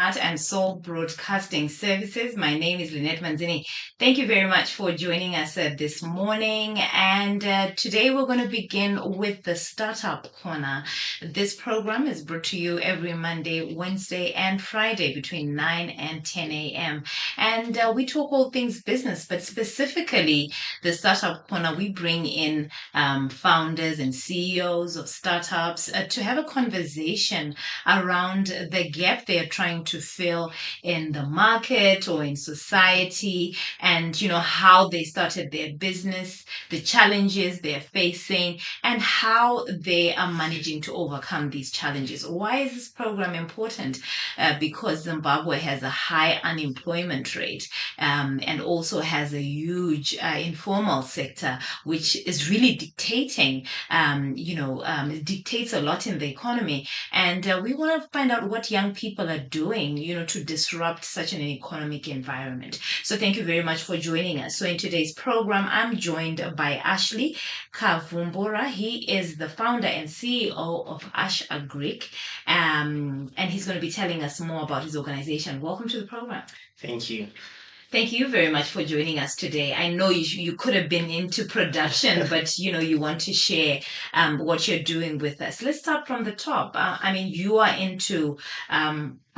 Heart and Soul Broadcasting Services. My name is Lynette Manzini. Thank you very much for joining us this morning. And today we're going to begin with the Startup Corner. This program is brought to you every Monday, Wednesday, and Friday between 9 and 10 a.m. And we talk all things business, but specifically the Startup Corner, we bring in founders and CEOs of startups to have a conversation around the gap they're trying to fill in the market or in society, and how they started their business, the challenges they're facing, and how they are managing to overcome these challenges. Why is this program important? Because Zimbabwe has a high unemployment rate and also has a huge informal sector, which is really dictating, it dictates a lot in the economy. And we want to find out what young people are doing, to disrupt such an economic environment. So thank you very much for joining us. So in today's program, I'm joined by Ashley Kavumbura. He is the founder and CEO of Ash-Gric, and he's going to be telling us more about his organization. Welcome to the program. Thank you. Thank you very much for joining us today. I know you could have been into production, but you want to share what you're doing with us. Let's start from the top. You are into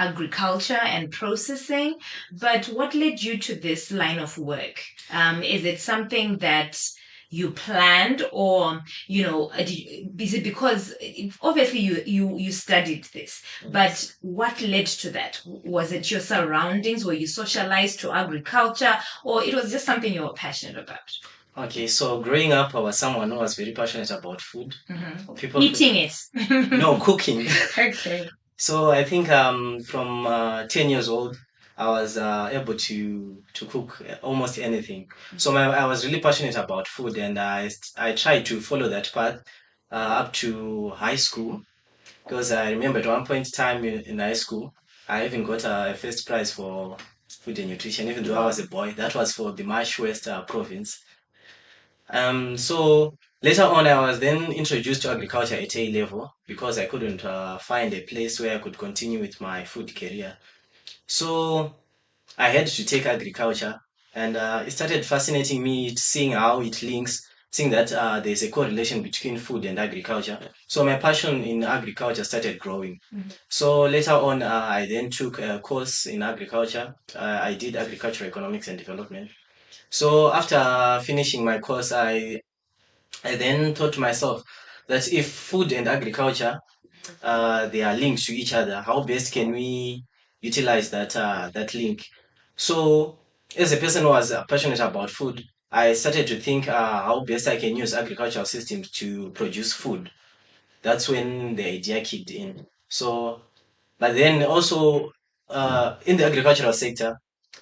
agriculture and processing, but what led you to this line of work? Is it something that you planned, or is it because obviously you studied this, but what led to that? Was it your surroundings? Were you socialized to agriculture, or it was just something you were passionate about? Okay, so growing up, I was someone who was very passionate about food. Mm-hmm. People Eating it? No, cooking. Okay. So I think from 10 years old, I was able to cook almost anything. So I was really passionate about food, and I tried to follow that path up to high school, because I remember at one point in time in high school, I even got a first prize for food and nutrition, even though I was a boy. That was for the Marsh West province. So later on, I was then introduced to agriculture at A level because I couldn't find a place where I could continue with my food career. So I had to take agriculture, and it started fascinating me, seeing how it links, seeing that there's a correlation between food and agriculture. So my passion in agriculture started growing. Mhm. So later on, I then took a course in agriculture. I did agricultural economics and development. So after finishing my course, I then thought to myself that if food and agriculture they are linked to each other, how best can we utilize that link? So as a person who was passionate about food, I started to think how best I can use agricultural systems to produce food. That's when the idea kicked in. So, but then also in the agricultural sector,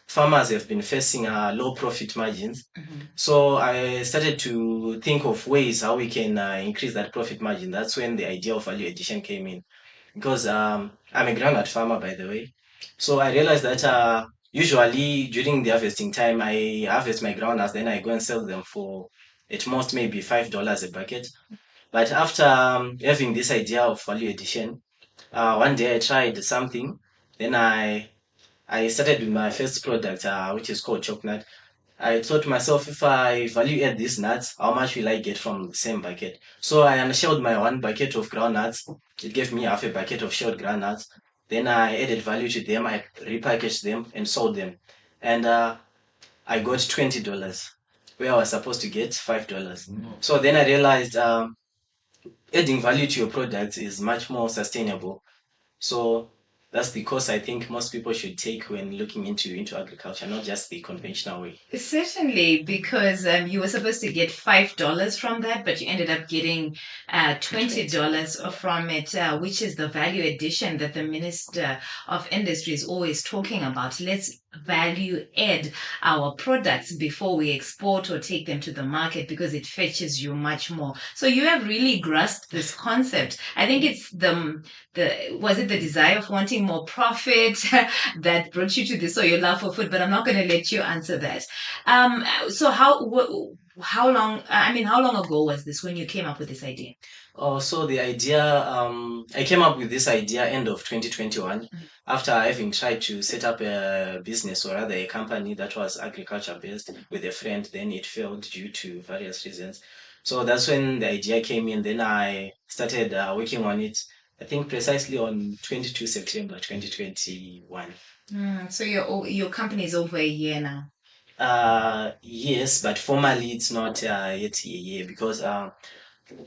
farmers have been facing low profit margins. Mm-hmm. So I started to think of ways how we can increase that profit margin. That's when the idea of value addition came in. Because I'm a groundnut farmer, by the way. So I realized that usually during the harvesting time, I harvest my groundnuts, then I go and sell them for at most maybe $5 a bucket. But after having this idea of value addition, one day I tried something. Then I started with my first product, which is called chocolate. I thought to myself, if I value add these nuts, how much will I get from the same bucket? So I unshelled my one bucket of groundnuts. It gave me half a bucket of shelled groundnuts. Then I added value to them. I repackaged them and sold them. And I got $20 where I was supposed to get $5. So then I realized adding value to your products is much more sustainable. So that's the course I think most people should take when looking into agriculture, not just the conventional way. Certainly, because you were supposed to get $5 from that, but you ended up getting $20 from it, which is the value addition that the Minister of Industry is always talking about. Let's value add our products before we export or take them to the market, because it fetches you much more. So you have really grasped this concept. I think it's was it the desire of wanting more profit that brought you to this, or your love for food? But I'm not going to let you answer that. So how long ago was this when you came up with this idea? Oh, so the idea, I came up with this idea end of 2021 after having tried to set up a business or rather a company that was agriculture based with a friend. Then it failed due to various reasons. So that's when the idea came in. Then I started working on it, I think precisely on 22 September 2021. So your company is over a year now. Yes, but formally it's not yet a year because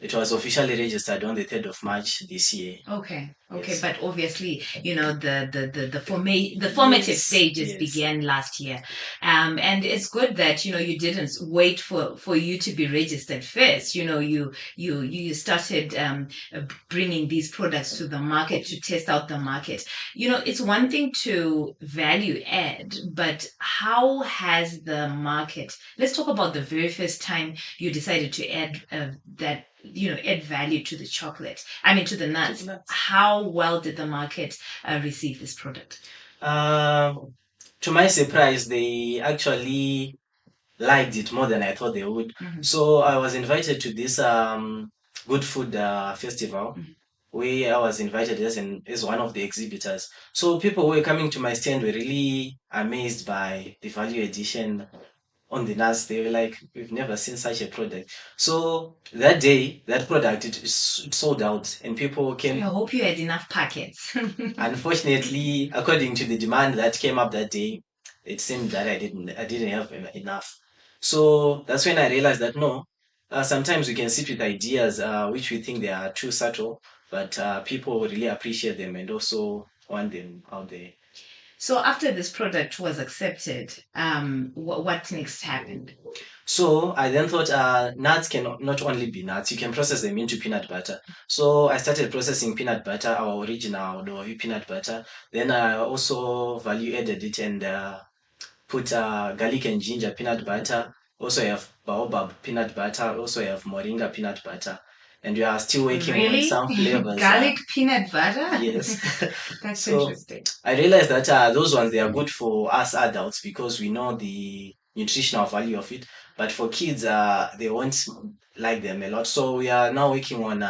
it was officially registered on the 3rd of March this year. Okay. Yes. But obviously, the formative Yes, stages yes. began last year, and it's good that you didn't wait for you to be registered first. You started bringing these products to the market to test out the market. It's one thing to value add, but how has the market? Let's talk about the very first time you decided to add add value to the chocolate. I mean, to the nuts. How well did the market receive this product? To my surprise, they actually liked it more than I thought they would. So I was invited to this good food festival where I was invited as one of the exhibitors. So people who were coming to my stand were really amazed by the value addition on the nuts. They were like, we've never seen such a product. So that day, that product it sold out, and people So came. I hope you had enough packets. Unfortunately, according to the demand that came up that day, it seemed that I didn't have enough. So that's when I realized that no, sometimes we can sit with ideas which we think they are too subtle, but people really appreciate them and also want them out there. So after this product was accepted, what next happened? So I then thought nuts can not only be nuts, you can process them into peanut butter. So I started processing peanut butter, our original Dovi peanut butter. Then I also value added it and put garlic and ginger peanut butter. Also I have baobab peanut butter. Also I have moringa peanut butter. And we are still working on Really? some flavors. Garlic peanut butter? Yes. That's So interesting. I realized that those ones they are good for us adults because we know the nutritional value of it. But for kids, they won't like them a lot. So we are now working on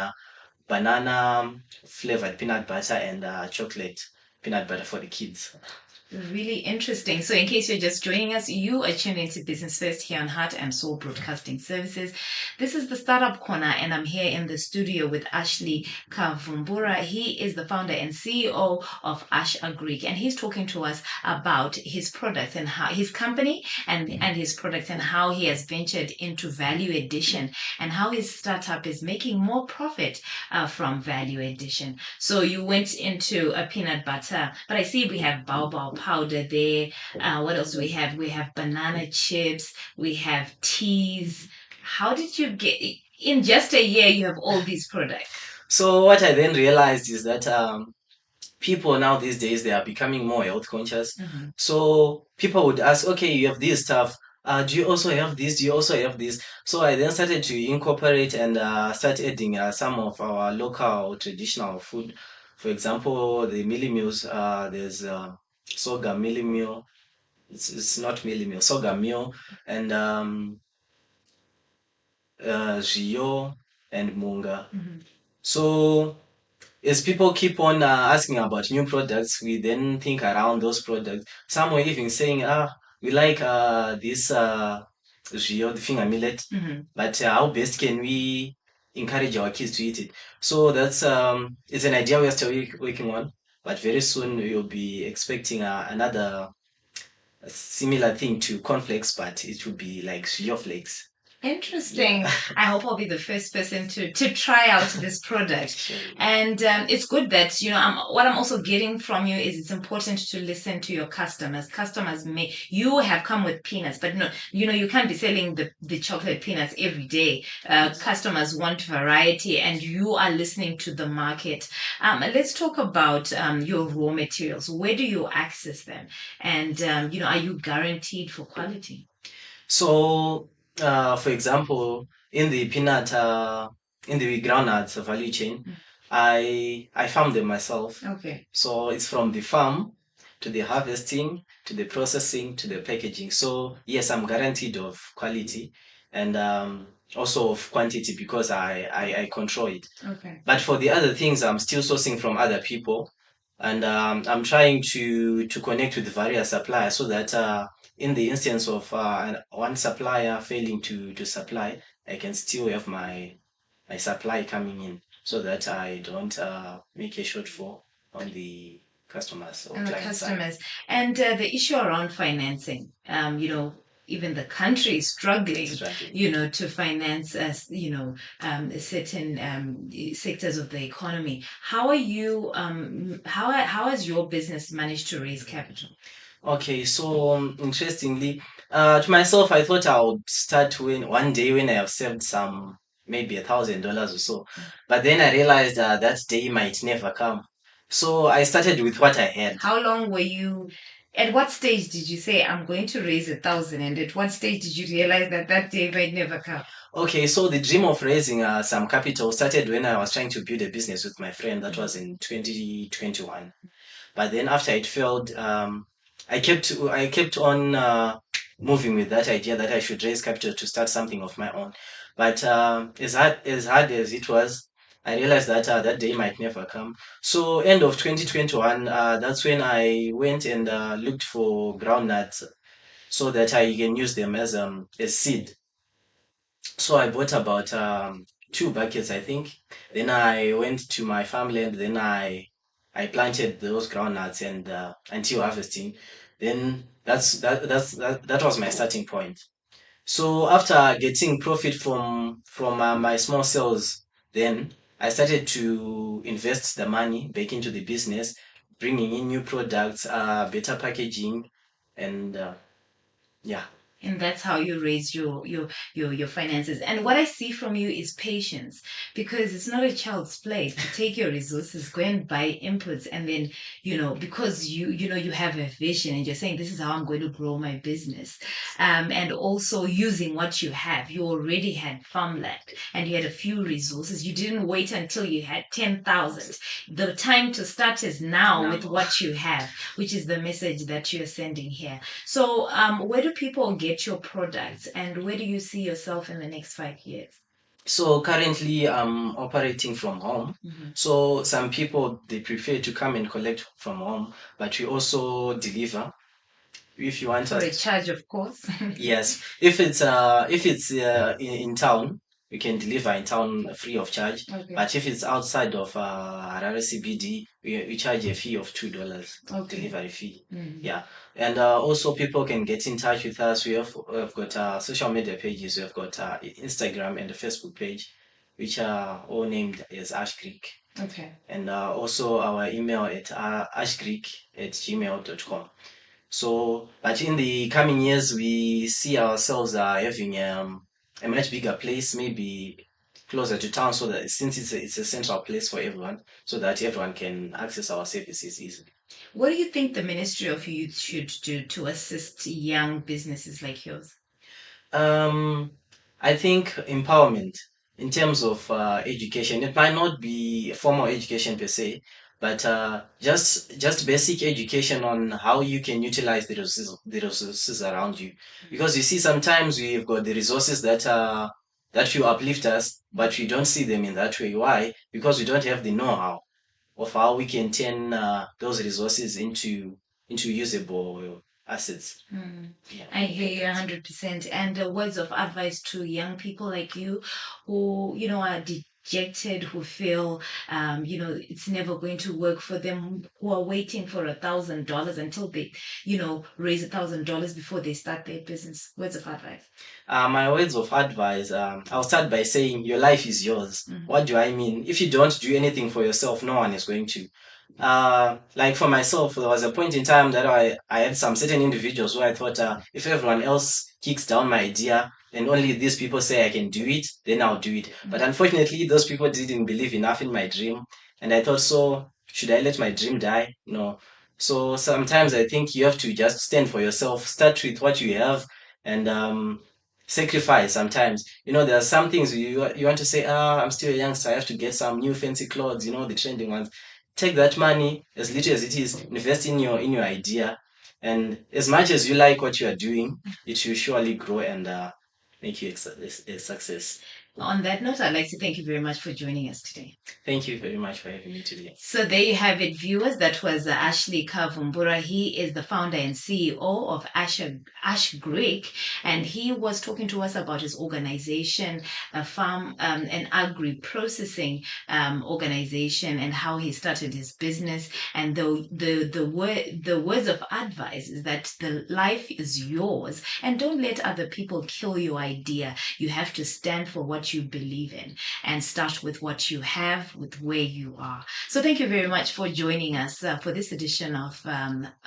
banana flavored peanut butter and chocolate peanut butter for the kids. Really interesting. So, in case you're just joining us, you are tuned into Business First here on Heart and Soul Broadcasting Services. This is the Startup Corner, and I'm here in the studio with Ashley Kavumbura. He is the founder and CEO of Ash-Gric, and he's talking to us about his products and how his company and his products and how he has ventured into value addition and how his startup is making more profit from value addition. So, you went into a peanut butter, but I see we have baobab powder there. What else do we have? We have banana chips. We have teas. How did you get in just a year? You have all these products. So what I then realized is that people now these days they are becoming more health conscious. So people would ask, okay, you have this stuff. Do you also have this? Do you also have this? So I then started to incorporate and start adding some of our local traditional food. For example, the mealie meals. There's sorghum mealie meal. It's not mealie meal, sorghum meal, and Rio and Munga. So as people keep on asking about new products, we then think around those products. Some were even saying, we like this Rio, the finger millet, but how best can we encourage our kids to eat it? So that's it's an idea we're still working on, but very soon we'll be expecting another similar thing to cornflakes, but it will be like Rio flakes. Interesting. Yeah. I hope I'll be the first person to try out this product. Sure. And it's good that, what I'm also getting from you is it's important to listen to your customers. Customers you have come with peanuts, but no, you can't be selling the chocolate peanuts every day. Customers want variety and you are listening to the market. Let's talk about your raw materials. Where do you access them? And, are you guaranteed for quality? So, for example, in the in the groundnut value chain, I farm them myself. Okay. So it's from the farm to the harvesting to the processing to the packaging. So yes, I'm guaranteed of quality, and also of quantity because I control it. Okay. But for the other things, I'm still sourcing from other people, and I'm trying to connect with various suppliers so that in the instance of one supplier failing to supply, I can still have my supply coming in so that I don't make a shortfall on the customers or And the client side. customers. And the issue around financing, even the country is struggling, Struggling. to finance, certain sectors of the economy. How are you, how has your business managed to raise capital? Okay, so interestingly, to myself, I thought I would start when one day when I have saved some maybe $1,000 or so, but then I realized that day might never come. So I started with what I had. How long were you? At what stage did you say, I'm going to raise 1,000? And at what stage did you realize that that day might never come? Okay, so the dream of raising some capital started when I was trying to build a business with my friend. That was in 2021. But then after it failed, I kept on moving with that idea that I should raise capital to start something of my own. But as hard as it was, I realized that that day might never come. So end of 2021, that's when I went and looked for groundnuts so that I can use them as seed. So I bought about 2 buckets, I think. Then I went to my farmland. Then I planted those groundnuts and until harvesting. Then that was my starting point. So after getting profit from my small sales, then I started to invest the money back into the business, bringing in new products, better packaging, and yeah. And that's how you raise your finances. And what I see from you is patience, because it's not a child's play to take your resources, go and buy inputs, and then, because you have a vision and you're saying, this is how I'm going to grow my business. And also using what you have. You already had farmland and you had a few resources. You didn't wait until you had 10,000. The time to start is now with what you have, which is the message that you're sending here. So, where do people get your products, and where do you see yourself in the next 5 years? So currently I'm operating from home. Mhm. So some people they prefer to come and collect from home, but we also deliver if you want For a us. charge, of course. Yes, if it's in town, we can deliver in town free of charge. Okay. But if it's outside of Harare CBD, we charge a fee of $2, Okay. delivery fee. Mhm. Yeah, and also people can get in touch with us. We've got social media pages. We've got Instagram and a Facebook page, which are all named as Ash-Gric. Okay. And also our email at ashgreek@gmail.com. So, but in the coming years, we see ourselves having a much bigger place, maybe closer to town, so that since it's a central place for everyone, so that everyone can access our services easily. What do you think the Ministry of Youth should do to assist young businesses like yours? Um, I think empowerment in terms of education. It might not be formal education per se, but just basic education on how you can utilize the resources around you. Because you see, sometimes we've got the resources that will uplift us, but we don't see them in that way. Why? Because we don't have the know-how of how we can turn those resources into usable assets. Mm. Yeah. I hear you 100%. And words of advice to young people like you who, are dejected, who feel, it's never going to work for them, who are waiting for $1,000 until they, raise $1,000 before they start their business. Words of advice. My words of advice, I'll start by saying your life is yours. What do I mean? If you don't do anything for yourself, no one is going to. Like for myself, there was a point in time that I had some certain individuals who I thought if everyone else kicks down my idea and only these people say I can do it, then I'll do it. But unfortunately, those people didn't believe enough in my dream. And I thought, so should I let my dream die? No. So sometimes I think you have to just stand for yourself, start with what you have, and sacrifice sometimes. There are some things you want to say, I'm still a youngster, I have to get some new fancy clothes, the trending ones. Take that money, as little as it is, invest in your idea, and as much as you like what you are doing, it will surely grow and make you a success. On that note, I'd like to thank you very much for joining us today. Thank you very much for having me today. So there you have it, viewers. That was Ashley Kavumbura. He is the founder and CEO of Ash-Gric, and he was talking to us about his organization, a farm an agri-processing organization, and how he started his business. And the words of advice is that the life is yours, and don't let other people kill your idea. You have to stand for what you believe in, and start with what you have, with where you are. So thank you very much for joining us for this edition of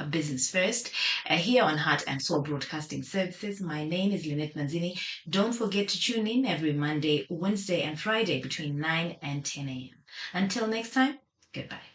Business First here on Heart and Soul Broadcasting Services. My name is Lynette Manzini. Don't forget to tune in every Monday, Wednesday, and Friday between 9 and 10 a.m. Until next time, goodbye.